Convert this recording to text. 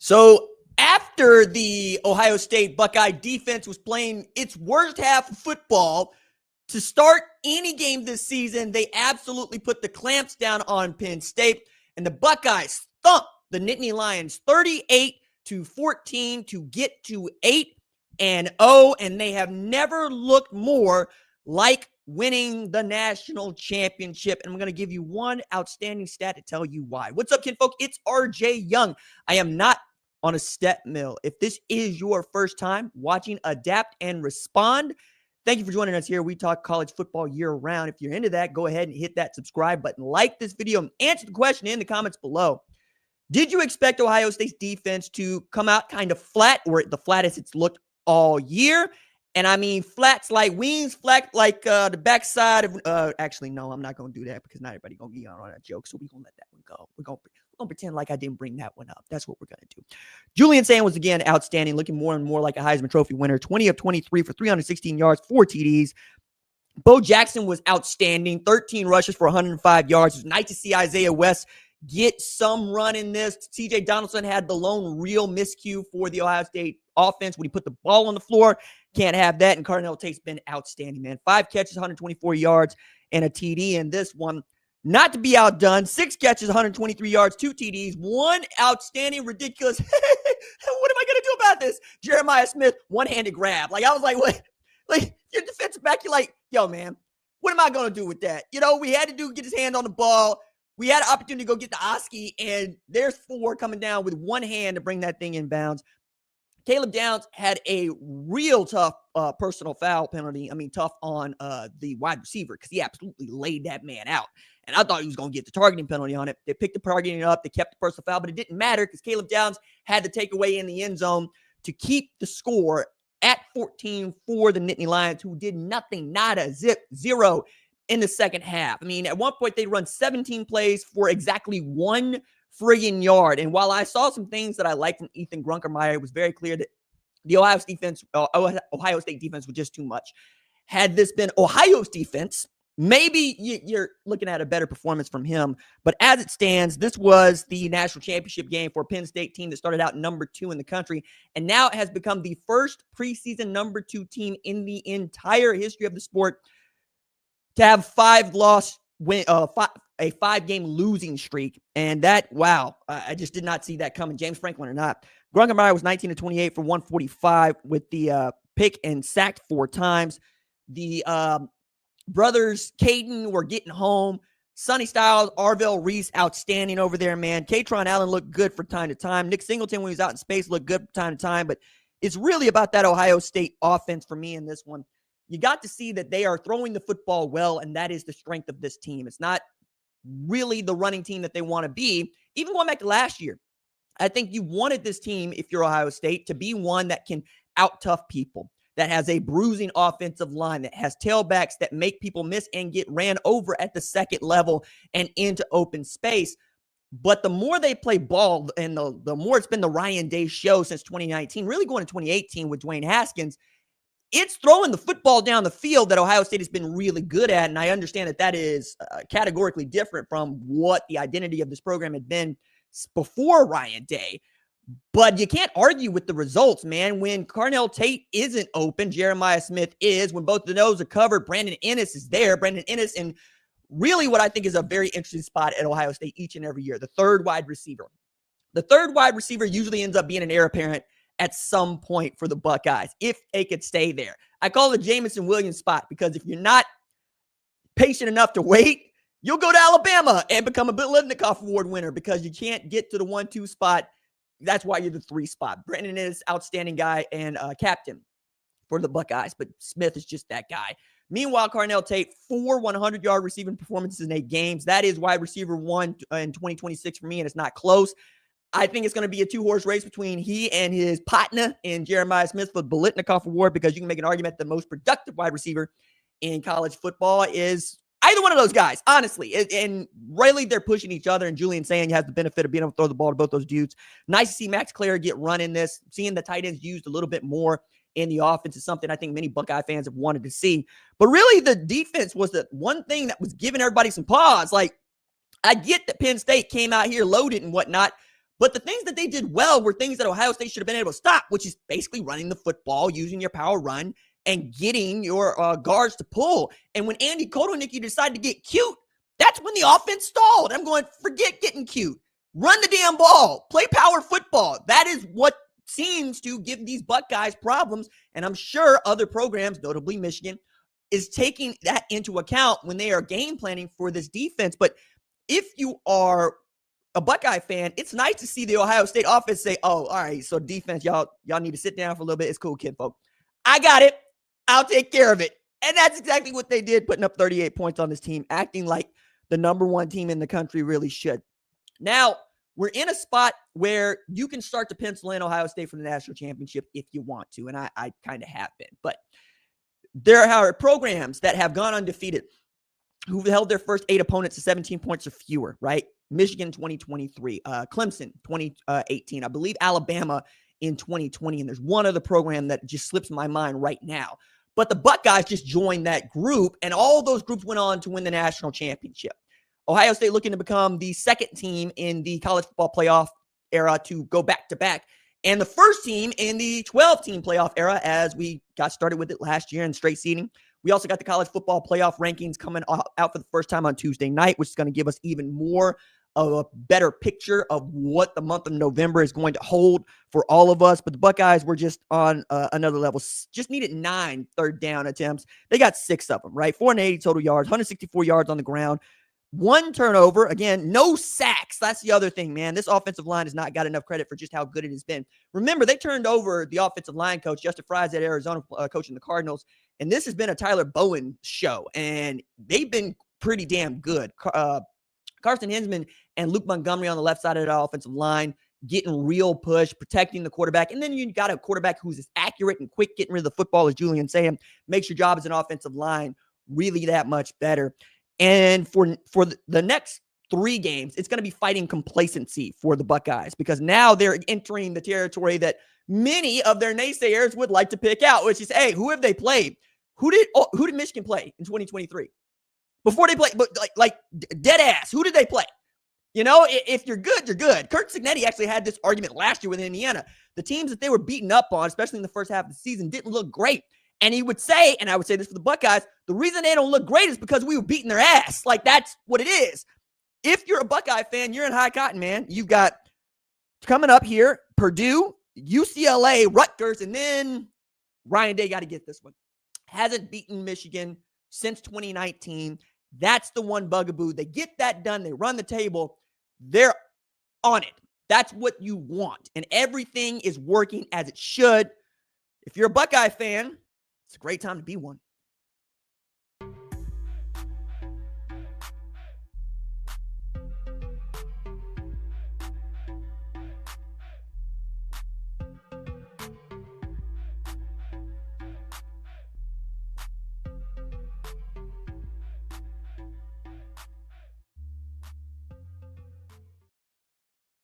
So after the Ohio State Buckeye defense was playing its worst half of football to start any game this season, they absolutely put the clamps down on Penn State, and the Buckeyes thumped the Nittany Lions 38-14 to get to 8-0, and they have never looked more like winning the national championship. And I'm going to give you one outstanding stat to tell you why. What's up, kinfolk? It's RJ Young. I am not on a step mill. If this is your first time watching Adapt and Respond, thank you for joining us here. We talk college football year round. If you're into that, go ahead and hit that subscribe button. Like this video and answer the question in the comments below. Did you expect Ohio State's defense to come out kind of flat, or the flattest it's looked all year? And I mean flats like wings, flat like the backside of actually, no, I'm not going to do that because not everybody going to be on that joke. So we're going to let that one go. We're going to pretend like I didn't bring that one up. That's what we're going to do. Julian Sayin was again outstanding, looking more and more like a Heisman Trophy winner. 20 of 23 for 316 yards, 4 TDs. Bo Jackson was outstanding. 13 rushes for 105 yards. It was nice to see Isaiah West get some run in this. CJ Donaldson had the lone real miscue for the Ohio State offense when he put the ball on the floor. Can't have that. And Carnell Tate's been outstanding, man. 5 catches, 124 yards, and a TD in this one. Not to be outdone. 6 catches, 123 yards, 2 TDs, 1 outstanding, ridiculous. What am I going to do about this? Jeremiah Smith, one-handed grab. Like, I was like, what? Like, your defensive back, you're like, yo, man, what am I going to do with that? You know, we had to get his hand on the ball. We had an opportunity to go get the Oski, and there's 4 coming down with one hand to bring that thing in bounds. Caleb Downs had a real tough personal foul penalty. I mean, tough on the wide receiver because he absolutely laid that man out. And I thought he was going to get the targeting penalty on it. They picked the targeting up. They kept the personal foul, but it didn't matter because Caleb Downs had the takeaway in the end zone to keep the score at 14 for the Nittany Lions, who did nothing, nada, zip, zero in the second half. I mean, at one point, they run 17 plays for exactly 1 friggin' yard. And while I saw some things that I liked from Ethan Grunkermeyer, it was very clear that the Ohio State defense was just too much. Had this been Ohio's defense, maybe you're looking at a better performance from him. But as it stands, this was the national championship game for a Penn State team that started out number 2 in the country. And now it has become the first preseason number 2 team in the entire history of the sport to have 5 a 5-game losing streak. And that, wow, I just did not see that coming. James Franklin or not. Grunkermeyer was 19 of 28 for 145 with the pick and sacked 4 times. The brothers Caden were getting home. Sonny Styles, Arvell Reese, outstanding over there, man. Katron Allen looked good from time to time. Nick Singleton, when he was out in space, looked good from time to time. But it's really about that Ohio State offense for me in this one. You got to see that they are throwing the football well, and that is the strength of this team. It's not really the running team that they want to be. Even going back to last year, I think you wanted this team, if you're Ohio State, to be one that can out-tough people, that has a bruising offensive line, that has tailbacks that make people miss and get ran over at the second level and into open space. But the more they play ball, and the more it's been the Ryan Day show since 2019, really going to 2018 with Dwayne Haskins, it's throwing the football down the field that Ohio State has been really good at. And I understand that that is categorically different from what the identity of this program had been before Ryan Day. But you can't argue with the results, man. When Carnell Tate isn't open, Jeremiah Smith is. When both of those are covered, Brandon Ennis is there. Brandon Ennis, and really what I think is a very interesting spot at Ohio State each and every year, the third wide receiver. The third wide receiver usually ends up being an heir apparent at some point for the Buckeyes, if they could stay there. I call it the Jamison Williams spot because if you're not patient enough to wait, you'll go to Alabama and become a Biletnikoff Award winner because you can't get to the 1-2 spot. That's why you're the 3 spot. Brandon is outstanding guy and captain for the Buckeyes, but Smith is just that guy. Meanwhile, Carnell Tate, 4 100-yard receiving performances in 8 games. That is wide receiver 1 in 2026 for me, and it's not close. I think it's going to be a 2-horse race between he and his partner in Jeremiah Smith for the Biletnikoff Award, because you can make an argument the most productive wide receiver in college football is either one of those guys, honestly. And really, they're pushing each other, and Julian Sayin has the benefit of being able to throw the ball to both those dudes. Nice to see Max Clare get run in this. Seeing the tight ends used a little bit more in the offense is something I think many Buckeye fans have wanted to see. But really, the defense was the one thing that was giving everybody some pause. Like, I get that Penn State came out here loaded and whatnot, But the things that they did well were things that Ohio State should have been able to stop, which is basically running the football, using your power run, and getting your guards to pull. And when Andy Kotelnicki decided to get cute, that's when the offense stalled. I'm going, forget getting cute. Run the damn ball. Play power football. That is what seems to give these Buckeyes problems. And I'm sure other programs, notably Michigan, is taking that into account when they are game planning for this defense. But if you are a Buckeye fan, it's nice to see the Ohio State offense say, oh, all right, so defense, y'all need to sit down for a little bit. It's cool, kidfolk. I got it. I'll take care of it. And that's exactly what they did, putting up 38 points on this team, acting like the number one team in the country really should. Now, we're in a spot where you can start to pencil in Ohio State for the national championship if you want to, and I kind of have been. But there are programs that have gone undefeated who've held their first 8 opponents to 17 points or fewer, right? Michigan 2023, Clemson 2018, I believe Alabama in 2020, and there's one other program that just slips my mind right now. But the Buckeyes just joined that group, and all those groups went on to win the national championship. Ohio State looking to become the second team in the college football playoff era to go back-to-back, and the first team in the 12-team playoff era as we got started with it last year in straight seeding. We also got the college football playoff rankings coming out for the first time on Tuesday night, which is going to give us even more of a better picture of what the month of November is going to hold for all of us. But the Buckeyes were just on another level. Just needed 9 third down attempts. They got 6 of them, right? 480 total yards, 164 yards on the ground. 1 turnover. Again, no sacks. That's the other thing, man. This offensive line has not got enough credit for just how good it has been. Remember, they turned over the offensive line coach, Justin Fries at Arizona, coaching the Cardinals. And this has been a Tyler Bowen show. And they've been pretty damn good. Carson Hinsman and Luke Montgomery on the left side of the offensive line, getting real push, protecting the quarterback. And then you got a quarterback who's as accurate and quick getting rid of the football as Julian Sayin. Makes your job as an offensive line really that much better. And for the next 3 games, it's going to be fighting complacency for the Buckeyes because now they're entering the territory that many of their naysayers would like to pick out, which is, hey, who have they played? Who did Michigan play in 2023? Before they played, but like dead ass, who did they play? You know, if you're good, you're good. Kurt Cignetti actually had this argument last year with Indiana. The teams that they were beaten up on, especially in the first half of the season, didn't look great. And he would say, and I would say this for the Buckeyes, the reason they don't look great is because we were beating their ass. Like, that's what it is. If you're a Buckeye fan, you're in high cotton, man. You've got coming up here, Purdue, UCLA, Rutgers, and then Ryan Day got to get this one. Hasn't beaten Michigan since 2019. That's the one bugaboo. They get that done. They run the table. They're on it. That's what you want. And everything is working as it should. If you're a Buckeye fan, it's a great time to be one.